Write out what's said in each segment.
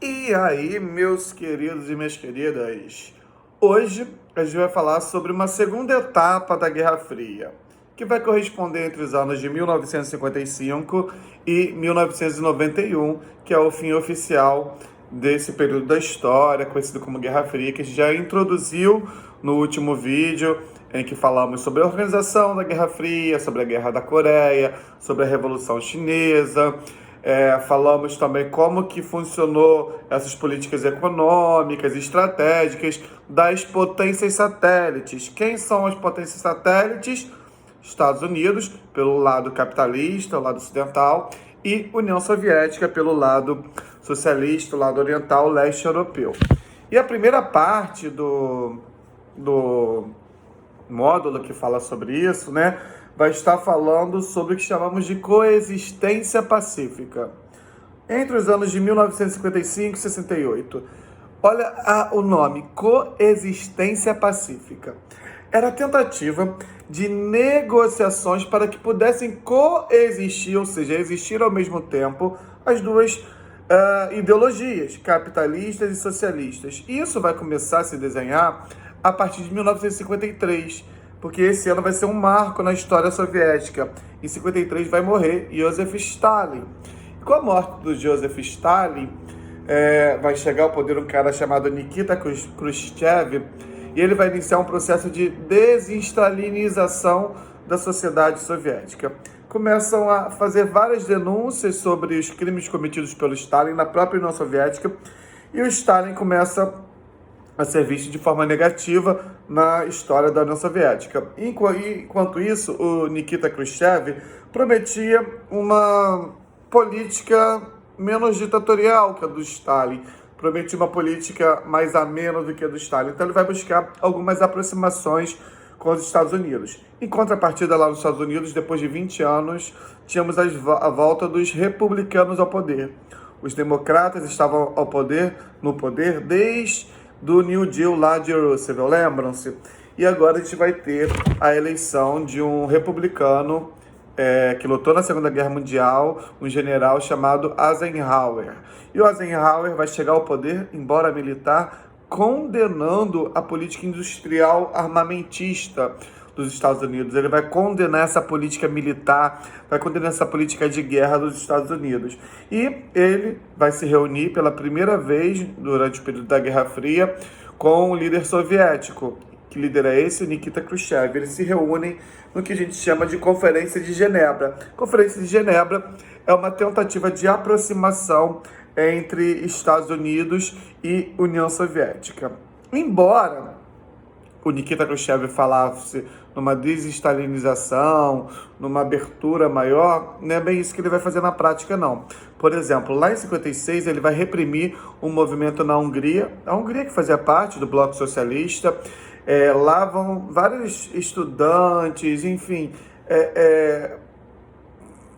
E aí, meus queridos e minhas queridas, hoje a gente vai falar sobre uma segunda etapa da Guerra Fria, que vai corresponder entre os anos de 1955 e 1991, que é o fim oficial desse período da história, conhecido como Guerra Fria, que a gente já introduziu no último vídeo, em que falamos sobre a organização da Guerra Fria, sobre a Guerra da Coreia, sobre a Revolução Chinesa. Falamos também como que funcionou essas políticas econômicas e estratégicas das potências satélites. Quem são as potências satélites? Estados Unidos, pelo lado capitalista, o lado ocidental, e União Soviética, pelo lado socialista, o lado oriental, leste europeu. E a primeira parte do módulo que fala sobre isso, né, vai estar falando sobre o que chamamos de coexistência pacífica. Entre os anos de 1955 e 68, olha o nome, coexistência pacífica. Era a tentativa de negociações para que pudessem coexistir, ou seja, existir ao mesmo tempo, as duas ideologias, capitalistas e socialistas. Isso vai começar a se desenhar a partir de 1953, porque esse ano vai ser um marco na história soviética. Em 53 vai morrer Joseph Stalin. E com a morte do Joseph Stalin, vai chegar ao poder um cara chamado Nikita Khrushchev, e ele vai iniciar um processo de desinstalinização da sociedade soviética. Começam a fazer várias denúncias sobre os crimes cometidos pelo Stalin na própria União Soviética, e o Stalin começa a ser visto de forma negativa na história da União Soviética. Enquanto isso, o Nikita Khrushchev prometia uma política menos ditatorial que a do Stalin, prometia uma política mais amena do que a do Stalin. Então ele vai buscar algumas aproximações com os Estados Unidos. Em contrapartida, lá nos Estados Unidos, depois de 20 anos, tínhamos a volta dos republicanos ao poder. Os democratas estavam no poder desde do New Deal lá de Roosevelt, lembram-se? E agora a gente vai ter a eleição de um republicano que lutou na Segunda Guerra Mundial, um general chamado Eisenhower. E o Eisenhower vai chegar ao poder, embora militar, condenando a política industrial armamentista dos Estados Unidos. Ele vai condenar essa política militar, vai condenar essa política de guerra dos Estados Unidos. E ele vai se reunir pela primeira vez durante o período da Guerra Fria com o líder soviético. Que líder é esse? Nikita Khrushchev. Eles se reúnem no que a gente chama de Conferência de Genebra. Conferência de Genebra é uma tentativa de aproximação entre Estados Unidos e União Soviética. Embora o Nikita Khrushchev falasse numa desestalinização, numa abertura maior, não é bem isso que ele vai fazer na prática, não. Por exemplo, lá em 56, ele vai reprimir um movimento na Hungria, a Hungria que fazia parte do Bloco Socialista. Lá vão vários estudantes, enfim,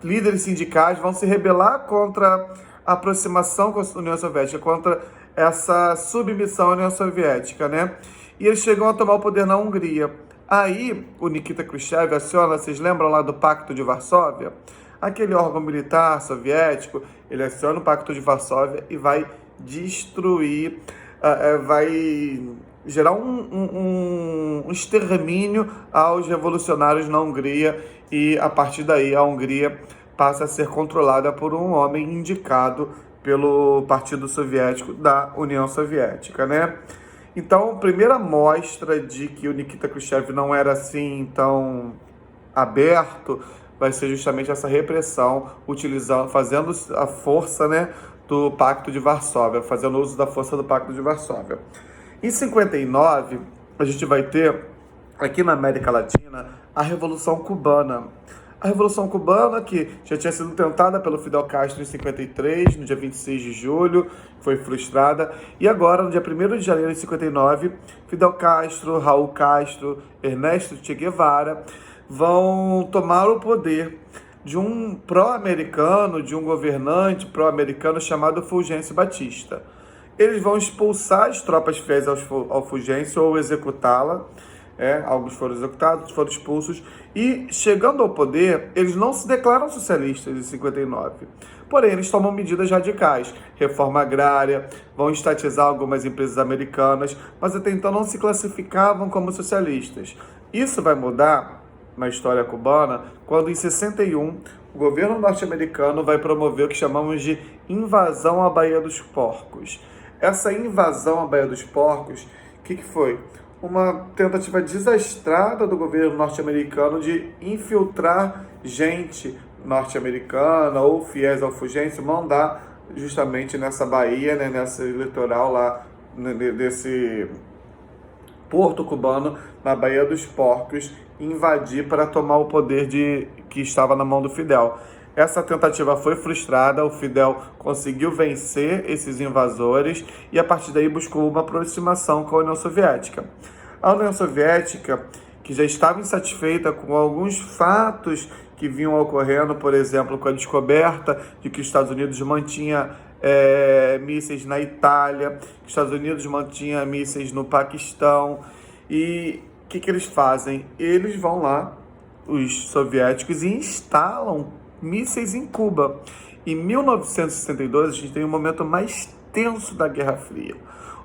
líderes sindicais vão se rebelar contra a aproximação com a União Soviética, contra essa submissão à União Soviética, né? E eles chegam a tomar o poder na Hungria. Aí, o Nikita Khrushchev aciona, vocês lembram lá do Pacto de Varsóvia? Aquele órgão militar soviético, ele aciona o Pacto de Varsóvia e vai destruir, vai gerar um extermínio aos revolucionários na Hungria, e a partir daí a Hungria passa a ser controlada por um homem indicado pelo Partido Soviético da União Soviética, né? Então, a primeira mostra de que o Nikita Khrushchev não era assim tão aberto vai ser justamente essa repressão, fazendo a força, né, do Pacto de Varsóvia, fazendo uso da força do Pacto de Varsóvia. Em 59, a gente vai ter, aqui na América Latina, a Revolução Cubana. A Revolução Cubana, que já tinha sido tentada pelo Fidel Castro em 53, no dia 26 de julho, foi frustrada. E agora, no dia 1º de janeiro de 59, Fidel Castro, Raul Castro, Ernesto Che Guevara vão tomar o poder de um pró-americano, de um governante pró-americano chamado Fulgêncio Batista. Eles vão expulsar as tropas fiéis ao Fulgêncio ou executá-la. Alguns foram executados, outros foram expulsos. E, chegando ao poder, eles não se declaram socialistas em 59, Porém, eles tomam medidas radicais, reforma agrária, vão estatizar algumas empresas americanas, mas até então não se classificavam como socialistas. Isso vai mudar na história cubana quando, em 61, o governo norte-americano vai promover o que chamamos de invasão à Baía dos Porcos. Essa invasão à Baía dos Porcos, o que foi? Uma tentativa desastrada do governo norte-americano de infiltrar gente norte-americana ou fiéis ao Fulgêncio, mandar justamente nessa baía, né, nesse litoral lá, desse porto cubano, na Baía dos Porcos, invadir para tomar o poder que estava na mão do Fidel. Essa tentativa foi frustrada, o Fidel conseguiu vencer esses invasores e a partir daí buscou uma aproximação com a União Soviética. A União Soviética, que já estava insatisfeita com alguns fatos que vinham ocorrendo, por exemplo, com a descoberta de que os Estados Unidos mantinha mísseis na Itália, que os Estados Unidos mantinha mísseis no Paquistão. E o que eles fazem? Eles vão lá, os soviéticos, e instalam mísseis em Cuba. Em 1962, a gente tem um momento mais tenso da Guerra Fria.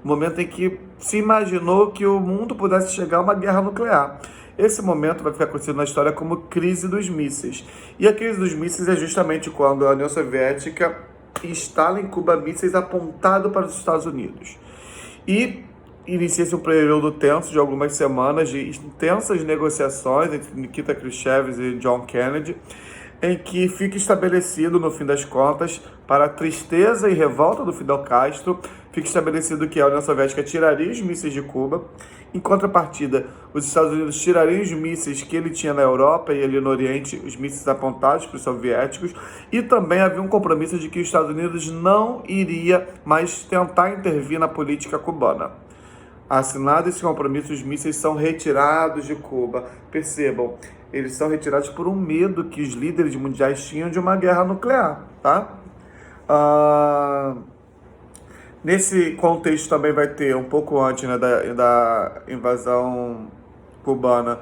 O momento em que se imaginou que o mundo pudesse chegar a uma guerra nuclear. Esse momento vai ficar conhecido na história como crise dos mísseis. E a crise dos mísseis é justamente quando a União Soviética instala em Cuba mísseis apontados para os Estados Unidos. E inicia-se um período tenso de algumas semanas de intensas negociações entre Nikita Khrushchev e John Kennedy, em que fica estabelecido, no fim das contas, para a tristeza e revolta do Fidel Castro, fica estabelecido que a União Soviética tiraria os mísseis de Cuba. Em contrapartida, os Estados Unidos tirariam os mísseis que ele tinha na Europa e ali no Oriente, os mísseis apontados para os soviéticos, e também havia um compromisso de que os Estados Unidos não iria mais tentar intervir na política cubana. Assinado esse compromisso, os mísseis são retirados de Cuba. Percebam, eles são retirados por um medo que os líderes mundiais tinham de uma guerra nuclear, tá? Nesse contexto também vai ter, um pouco antes, né, da invasão cubana,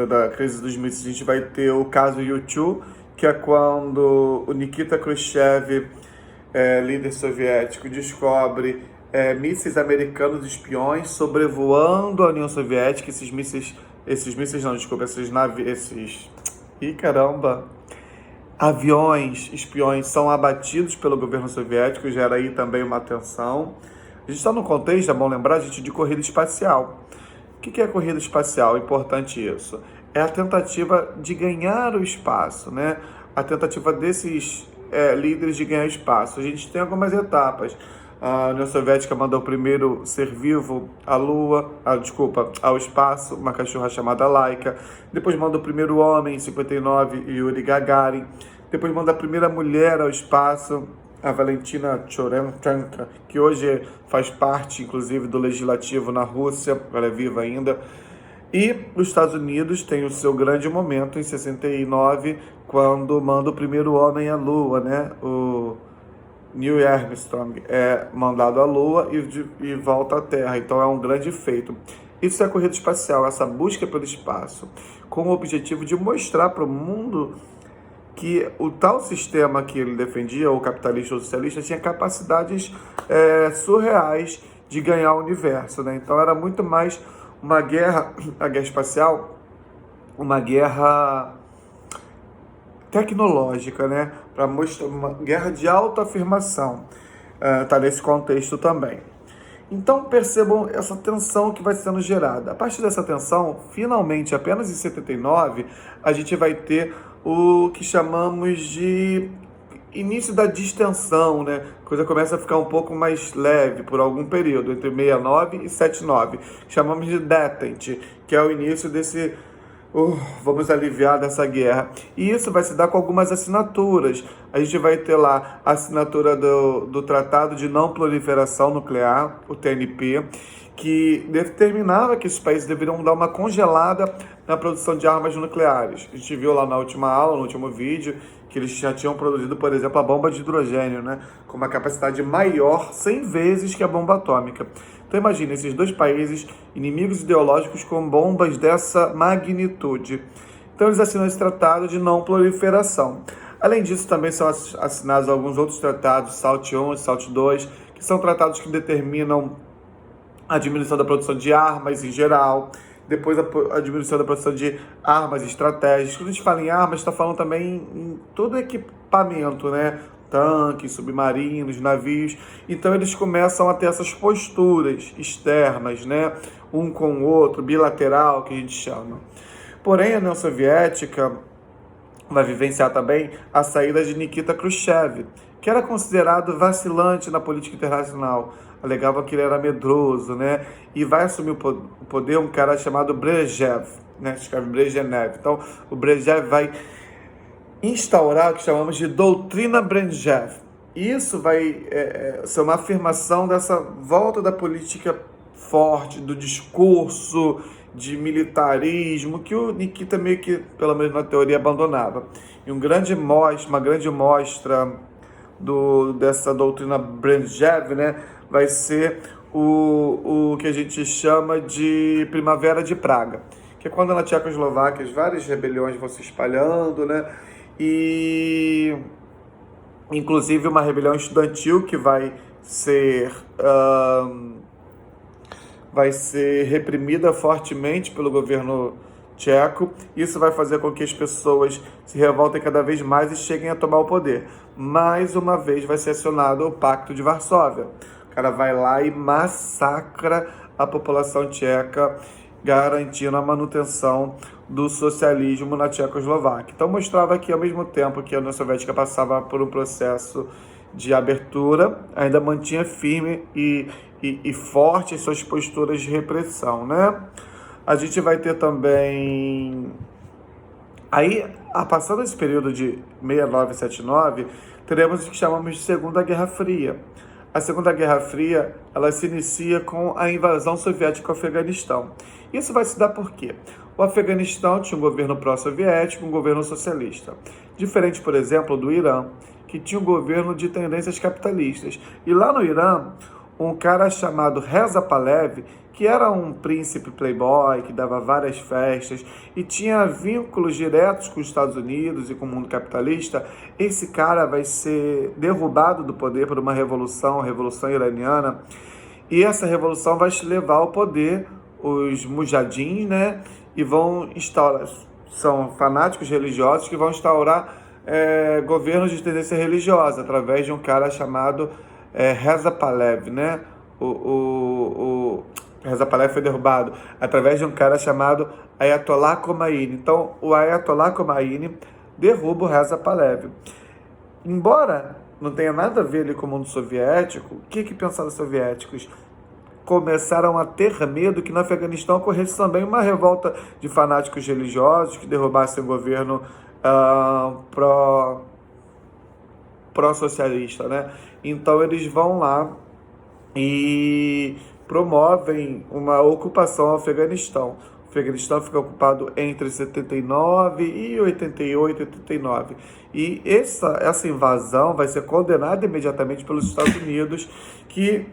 da crise dos mísseis, a gente vai ter o caso U-2, que é quando o Nikita Khrushchev, líder soviético, descobre mísseis americanos espiões sobrevoando a União Soviética. Aviões espiões são abatidos pelo governo soviético, gera aí também uma tensão. A gente está no contexto, é bom lembrar, gente, de corrida espacial. O que é corrida espacial? Importante isso. É a tentativa de ganhar o espaço, né? A tentativa desses líderes de ganhar espaço. A gente tem algumas etapas. A União Soviética mandou o primeiro ser vivo à Lua, ao espaço, uma cachorra chamada Laika. Depois manda o primeiro homem, em 59, Yuri Gagarin. Depois manda a primeira mulher ao espaço, a Valentina Chorenchenko, que hoje faz parte, inclusive, do legislativo na Rússia, ela é viva ainda. E os Estados Unidos têm o seu grande momento em 69, quando manda o primeiro homem à Lua, né? O Neil Armstrong é mandado à Lua e volta à Terra. Então é um grande feito. Isso é a corrida espacial, essa busca pelo espaço, com o objetivo de mostrar para o mundo que o tal sistema que ele defendia, o capitalista ou socialista, tinha capacidades surreais de ganhar o universo, né? Então era muito mais uma guerra, a guerra espacial, uma guerra tecnológica, né? Para mostrar uma guerra de autoafirmação. Está nesse contexto também. Então percebam essa tensão que vai sendo gerada. A partir dessa tensão, finalmente, apenas em 79, a gente vai ter o que chamamos de início da distensão, né? A coisa começa a ficar um pouco mais leve por algum período, entre 69 e 79. Chamamos de detente, que é o início desse vamos aliviar dessa guerra. E isso vai se dar com algumas assinaturas. A gente vai ter lá a assinatura do Tratado de Não Proliferação Nuclear, o TNP, que determinava que esses países deveriam dar uma congelada na produção de armas nucleares. A gente viu lá na última aula, no último vídeo, que eles já tinham produzido, por exemplo, a bomba de hidrogênio, né, com uma capacidade maior, 100 vezes que a bomba atômica. Então imagine esses dois países, inimigos ideológicos, com bombas dessa magnitude. Então eles assinam esse tratado de não proliferação. Além disso, também são assinados alguns outros tratados, SALT I e SALT II, que são tratados que determinam a diminuição da produção de armas em geral, depois a diminuição da produção de armas estratégicas. Quando a gente fala em armas, está falando também em todo equipamento, né? Tanques, submarinos, navios. Então eles começam a ter essas posturas externas, né? Um com o outro, bilateral, que a gente chama. Porém, a União Soviética vai vivenciar também a saída de Nikita Khrushchev, que era considerado vacilante na política internacional. Alegava que ele era medroso, né? E vai assumir o poder um cara chamado Brezhnev, né? Escreve Brezhnev. Então, o Brezhnev vai instaurar o que chamamos de doutrina Brezhnev. Isso vai ser uma afirmação dessa volta da política forte, do discurso de militarismo, que o Nikita meio que, pelo menos na teoria, abandonava. E uma grande mostra dessa doutrina Brezhnev, né, vai ser o que a gente chama de Primavera de Praga, que é quando na Tchecoslováquia várias rebeliões vão se espalhando, né, e inclusive uma rebelião estudantil que vai ser reprimida fortemente pelo governo tcheco. Isso vai fazer com que as pessoas se revoltem cada vez mais e cheguem a tomar o poder. Mais uma vez vai ser acionado o Pacto de Varsóvia. O cara vai lá e massacra a população tcheca, garantindo a manutenção do socialismo na Tchecoslováquia. Então mostrava que, ao mesmo tempo que a União Soviética passava por um processo de abertura, ainda mantinha firme e forte as suas posturas de repressão, né? A gente vai ter também... Aí, passando esse período de 69 e 79, teremos o que chamamos de Segunda Guerra Fria. A Segunda Guerra Fria, ela se inicia com a invasão soviética ao Afeganistão. Isso vai se dar por quê? O Afeganistão tinha um governo pró-soviético, um governo socialista. Diferente, por exemplo, do Irã, que tinha um governo de tendências capitalistas. E lá no Irã, um cara chamado Reza Pahlavi, que era um príncipe playboy, que dava várias festas e tinha vínculos diretos com os Estados Unidos e com o mundo capitalista, esse cara vai ser derrubado do poder por uma revolução, a Revolução Iraniana, e essa revolução vai levar ao poder os mujahideen, né? E vão instaurar, são fanáticos religiosos que vão instaurar governos de tendência religiosa, através de um cara chamado Reza Pahlavi, né? O Reza Pahlavi foi derrubado através de um cara chamado Ayatollah Khomeini. Então, o Ayatollah Khomeini derruba o Reza Pahlavi. Embora não tenha nada a ver ali com o mundo soviético, o que pensaram os soviéticos? Começaram a ter medo que no Afeganistão ocorresse também uma revolta de fanáticos religiosos que derrubassem o governo pró-socialista, né? Então eles vão lá e promovem uma ocupação ao Afeganistão. O Afeganistão fica ocupado entre 79 e 88, 89. E essa invasão vai ser condenada imediatamente pelos Estados Unidos, que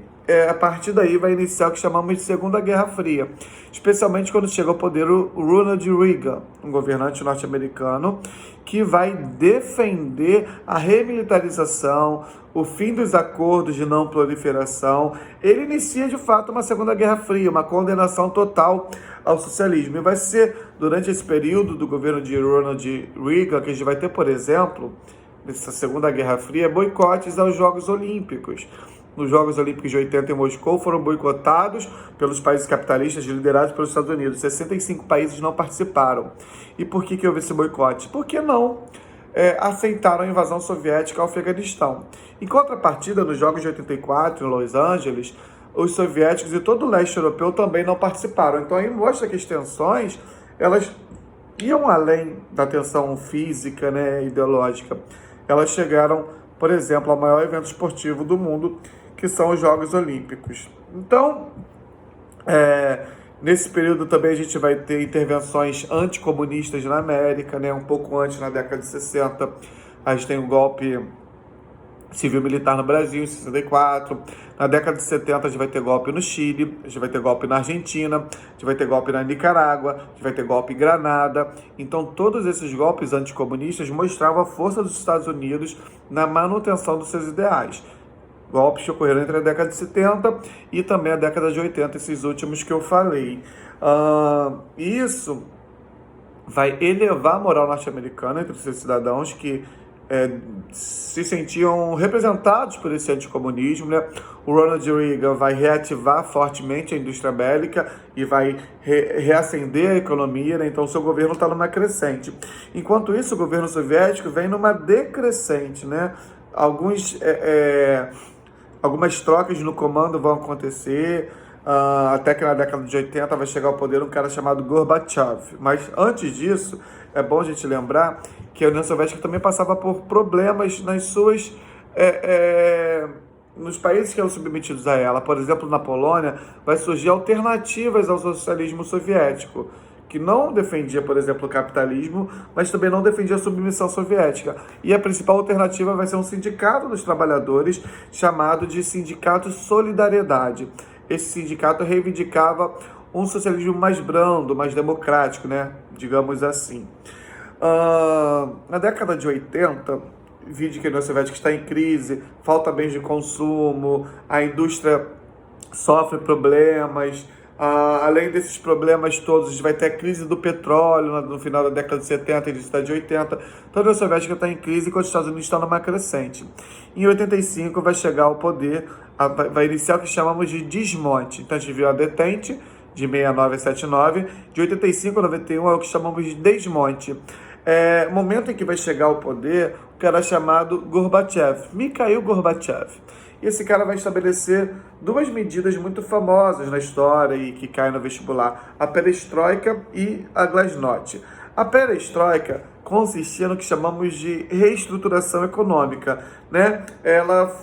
a partir daí vai iniciar o que chamamos de Segunda Guerra Fria, especialmente quando chega ao poder o Ronald Reagan, um governante norte-americano que vai defender a remilitarização, o fim dos acordos de não proliferação. Ele inicia de fato uma Segunda Guerra Fria, uma condenação total ao socialismo. E vai ser durante esse período do governo de Ronald Reagan que a gente vai ter, por exemplo, nessa Segunda Guerra Fria, boicotes aos Jogos Olímpicos. Nos Jogos Olímpicos de 80 em Moscou foram boicotados pelos países capitalistas liderados pelos Estados Unidos. 65 países não participaram. E por que houve esse boicote? Porque não aceitaram a invasão soviética ao Afeganistão. Em contrapartida, nos Jogos de 84 em Los Angeles, os soviéticos e todo o leste europeu também não participaram. Então aí mostra que as tensões, elas iam além da tensão física, né, ideológica. Elas chegaram, por exemplo, ao maior evento esportivo do mundo, que são os Jogos Olímpicos. Então, nesse período também a gente vai ter intervenções anticomunistas na América, né? Um pouco antes, na década de 60, a gente tem um golpe civil-militar no Brasil, em 64. Na década de 70, a gente vai ter golpe no Chile, a gente vai ter golpe na Argentina, a gente vai ter golpe na Nicarágua, a gente vai ter golpe em Granada. Então, todos esses golpes anticomunistas mostravam a força dos Estados Unidos na manutenção dos seus ideais. Golpes que ocorreram entre a década de 70 e também a década de 80, esses últimos que eu falei. Isso vai elevar a moral norte-americana entre os seus cidadãos que se sentiam representados por esse anticomunismo, né? O Ronald Reagan vai reativar fortemente a indústria bélica e vai reacender a economia, né? Então o seu governo está numa crescente. Enquanto isso, o governo soviético vem numa decrescente, né? Algumas trocas no comando vão acontecer, até que na década de 80 vai chegar ao poder um cara chamado Gorbachev. Mas antes disso, é bom a gente lembrar que a União Soviética também passava por problemas nos países que eram submetidos a ela. Por exemplo, na Polônia, vai surgir alternativas ao socialismo soviético, que não defendia, por exemplo, o capitalismo, mas também não defendia a submissão soviética. E a principal alternativa vai ser um sindicato dos trabalhadores, chamado de Sindicato Solidariedade. Esse sindicato reivindicava um socialismo mais brando, mais democrático, né? Digamos assim. Na década de 80, vide que a União Soviética está em crise, falta bens de consumo, a indústria sofre problemas. Além desses problemas todos, a gente vai ter a crise do petróleo no final da década de 70 e início da de 80. Então a União Soviética está em crise enquanto os Estados Unidos estão numa crescente. Em 85 vai chegar ao poder, vai iniciar o que chamamos de desmonte. Então a gente viu a detente de 69 a 79, de 85 a 91 é o que chamamos de desmonte. O momento em que vai chegar ao poder, o cara chamado Gorbachev, Mikhail Gorbachev. E esse cara vai estabelecer duas medidas muito famosas na história e que caem no vestibular, a perestroika e a glasnost. A perestroika consistia no que chamamos de reestruturação econômica, né? Ela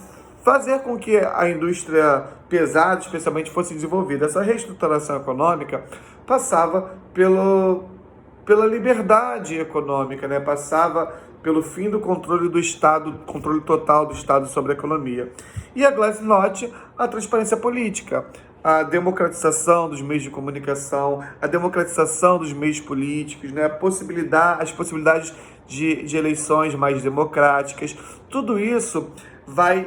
fazer com que a indústria pesada, especialmente, fosse desenvolvida. Essa reestruturação econômica passava pela liberdade econômica, né? Passava pelo fim do controle do Estado, controle total do Estado sobre a economia. E a glasnost, a transparência política, a democratização dos meios de comunicação, a democratização dos meios políticos, né? As possibilidades de eleições mais democráticas. Tudo isso vai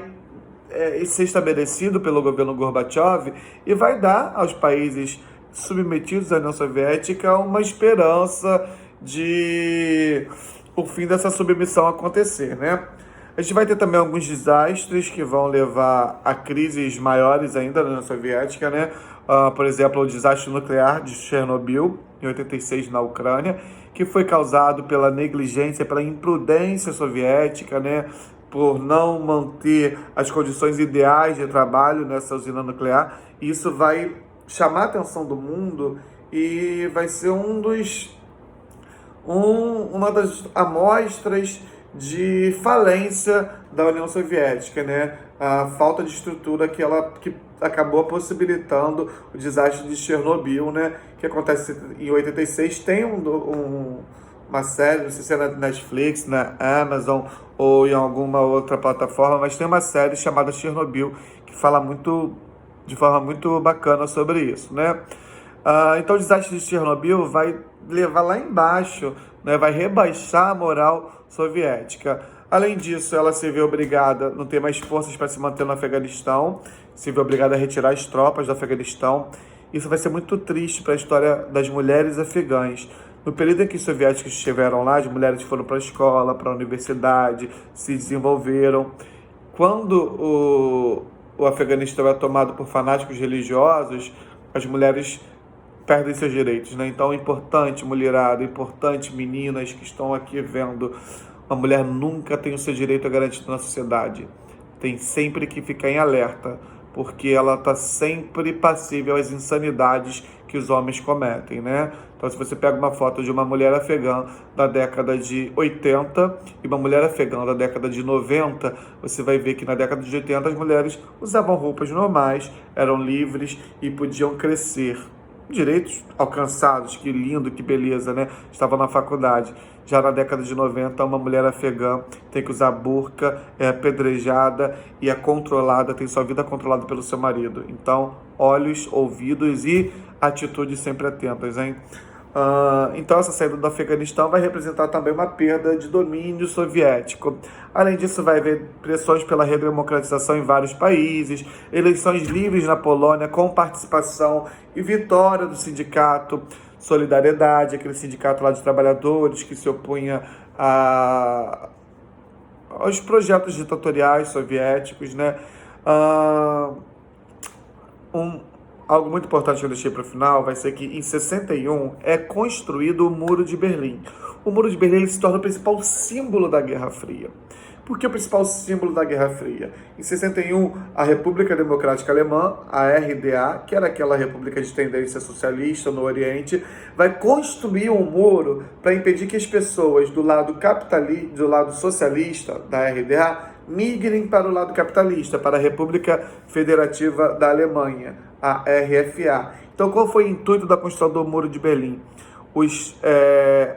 ser estabelecido pelo governo Gorbachev e vai dar aos países submetidos à União Soviética uma esperança de o fim dessa submissão acontecer, né? A gente vai ter também alguns desastres que vão levar a crises maiores ainda na União Soviética, né? Por exemplo, o desastre nuclear de Chernobyl, em 86, na Ucrânia, que foi causado pela negligência, pela imprudência soviética, né? Por não manter as condições ideais de trabalho nessa usina nuclear. E isso vai chamar a atenção do mundo e vai ser uma das amostras de falência da União Soviética, né? A falta de estrutura que acabou possibilitando o desastre de Chernobyl, né? Que acontece em 86. Tem uma série, não sei se é na Netflix, na Amazon ou em alguma outra plataforma, mas tem uma série chamada Chernobyl que fala de forma muito bacana sobre isso, né? Então o desastre de Chernobyl vai levar lá embaixo, né? Vai rebaixar a moral soviética. Além disso, ela se vê obrigada, não ter mais forças para se manter no Afeganistão, se vê obrigada a retirar as tropas do Afeganistão. Isso vai ser muito triste para a história das mulheres afegãs. No período em que os soviéticos estiveram lá, as mulheres foram para a escola, para a universidade, se desenvolveram. Quando o Afeganistão é tomado por fanáticos religiosos, as mulheres perdem seus direitos, né? Então é importante, mulherada, importante, meninas que estão aqui vendo, uma mulher nunca tem o seu direito garantido na sociedade. Tem sempre que ficar em alerta, porque ela está sempre passível às insanidades que os homens cometem, né? Então, se você pega uma foto de uma mulher afegã da década de 80 e uma mulher afegã da década de 90, você vai ver que na década de 80 as mulheres usavam roupas normais, eram livres e podiam crescer. Direitos alcançados, que lindo, que beleza, né? Estava na faculdade. Já na década de 90, uma mulher afegã tem que usar burca, é apedrejada e é controlada, tem sua vida controlada pelo seu marido. Então, olhos, ouvidos e atitudes sempre atentas, hein? Então, essa saída do Afeganistão vai representar também uma perda de domínio soviético. Além disso, vai haver pressões pela redemocratização em vários países, eleições livres na Polônia com participação e vitória do sindicato Solidariedade, aquele sindicato lá de trabalhadores que se opunha aos projetos ditatoriais soviéticos, né? Algo muito importante que eu deixei para o final vai ser que em 61 é construído o Muro de Berlim. O Muro de Berlim ele se torna o principal símbolo da Guerra Fria. Por que o principal símbolo da Guerra Fria? Em 61, a República Democrática Alemã, a RDA, que era aquela república de tendência socialista no Oriente, vai construir um muro para impedir que as pessoas do lado socialista da RDA migrem para o lado capitalista, para a República Federativa da Alemanha, a RFA. Então, qual foi o intuito da construção do Muro de Berlim? Os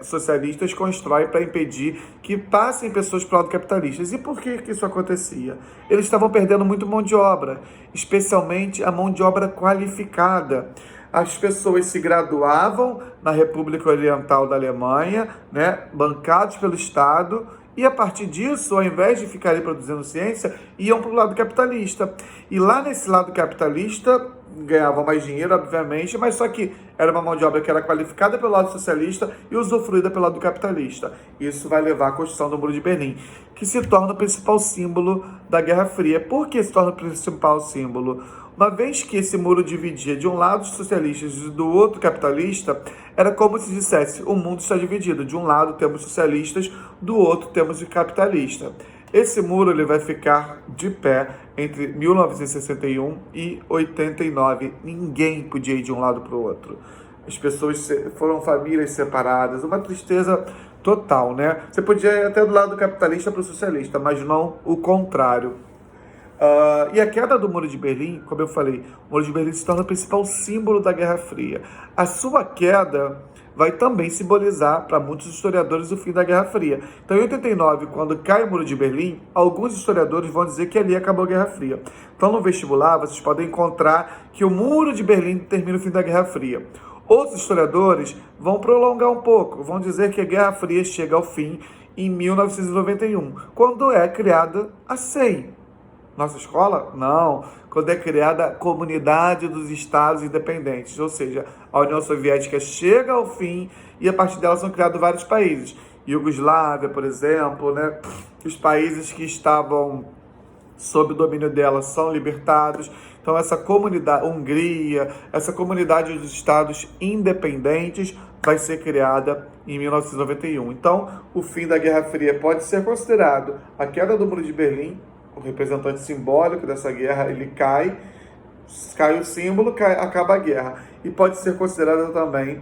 socialistas constroem para impedir que passem pessoas para o lado capitalista. E por que isso acontecia? Eles estavam perdendo muito mão de obra, especialmente a mão de obra qualificada. As pessoas se graduavam na República Oriental da Alemanha, né, bancados pelo Estado, e a partir disso, ao invés de ficarem produzindo ciência, iam para o lado capitalista. E lá nesse lado capitalista, ganhavam mais dinheiro, obviamente, mas só que era uma mão de obra que era qualificada pelo lado socialista e usufruída pelo lado capitalista. Isso vai levar à construção do Muro de Berlim, que se torna o principal símbolo da Guerra Fria. Por que se torna o principal símbolo? Uma vez que esse muro dividia de um lado os socialistas e do outro capitalista, era como se dissesse, o mundo está dividido. De um lado temos socialistas, do outro temos o capitalista. Esse muro ele vai ficar de pé entre 1961 e 89. Ninguém podia ir de um lado para o outro. As pessoas foram famílias separadas, uma tristeza total, né? Você podia ir até do lado capitalista para o socialista, mas não o contrário. E a queda do Muro de Berlim, como eu falei, o Muro de Berlim se torna o principal símbolo da Guerra Fria. A sua queda vai também simbolizar para muitos historiadores o fim da Guerra Fria. Então, em 89, quando cai o Muro de Berlim, alguns historiadores vão dizer que ali acabou a Guerra Fria. Então, no vestibular, vocês podem encontrar que o Muro de Berlim termina o fim da Guerra Fria. Outros historiadores vão prolongar um pouco, vão dizer que a Guerra Fria chega ao fim em 1991, quando é criada a CEI. Nossa escola? Não. Quando é criada a Comunidade dos Estados Independentes, ou seja, a União Soviética chega ao fim e a partir dela são criados vários países. Iugoslávia, por exemplo, né? Os países que estavam sob o domínio dela são libertados. Então essa comunidade, Hungria, essa comunidade dos Estados Independentes vai ser criada em 1991. Então, o fim da Guerra Fria pode ser considerado a queda do Muro de Berlim, o representante simbólico dessa guerra, ele cai o símbolo, acaba a guerra. E pode ser considerada também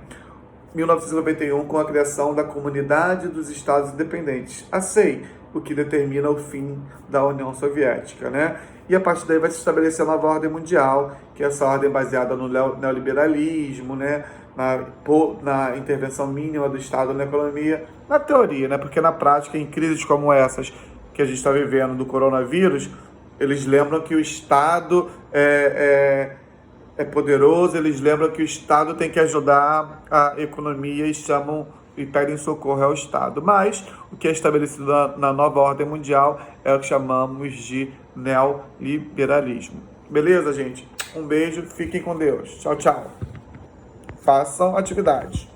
1991 com a criação da Comunidade dos Estados Independentes, a CEI, o que determina o fim da União Soviética, né? E a partir daí vai se estabelecer a nova ordem mundial, que é essa ordem baseada no neoliberalismo, né? Na intervenção mínima do Estado na economia, na teoria, né? Porque na prática, em crises como essas que a gente está vivendo do coronavírus, eles lembram que o Estado é poderoso, eles lembram que o Estado tem que ajudar a economia e pedem socorro ao Estado. Mas o que é estabelecido na nova ordem mundial é o que chamamos de neoliberalismo. Beleza, gente? Um beijo, fiquem com Deus. Tchau, tchau. Façam atividade.